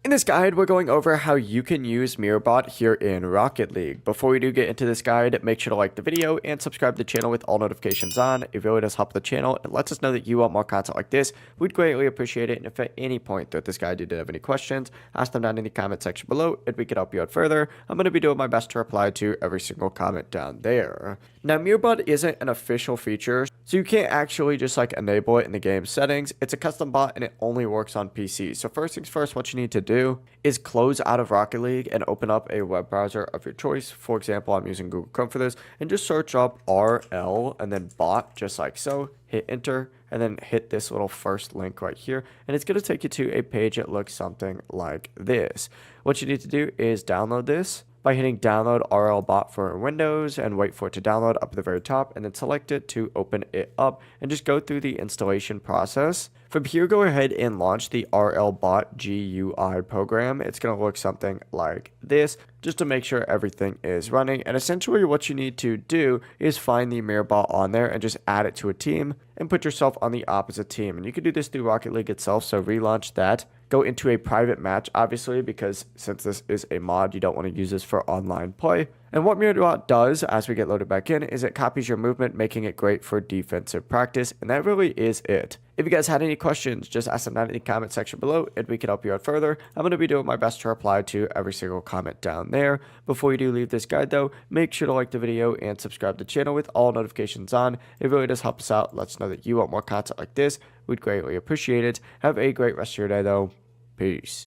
In this guide, we're going over how you can use MirrorBot here in Rocket League. Before we do get into this guide, make sure to like the video and subscribe to the channel with all notifications on. It really does help the channel. It lets us know that you want more content like this. We'd greatly appreciate it. And if at any point throughout this guide you did have any questions, ask them down in the comment section below and we could help you out further. I'm going to be doing my best to reply to every single comment down there. Now, MirrorBot isn't an official feature, so you can't actually just like enable it in the game settings. It's a custom bot and it only works on PC. So first things first, what you need to do is close out of Rocket League and open up a web browser of your choice. For example, I'm using Google Chrome for this, and just search up RL and then bot just like so. Hit enter and then hit this little first link right here, and it's going to take you to a page that looks something like this. What you need to do is download this by hitting download RL bot for Windows and wait for it to download up at the very top, and then select it to open it up and just go through the installation process. From here, go ahead and launch the RL bot GUI program. It's going to look something like this just to make sure everything is running. And essentially what you need to do is find the MirrorBot on there and just add it to a team and put yourself on the opposite team. And you can do this through Rocket League itself, so relaunch that. Go into a private match, obviously, because since this is a mod, you don't want to use this for online play. And what MirrorBot does as we get loaded back in is it copies your movement, making it great for defensive practice. And that really is it. If you guys had any questions, just ask them down in the comment section below and we can help you out further. I'm going to be doing my best to reply to every single comment down there. Before you do leave this guide though, make sure to like the video and subscribe to the channel with all notifications on. It really does help us out. Let us know that you want more content like this. We'd greatly appreciate it. Have a great rest of your day though. Peace.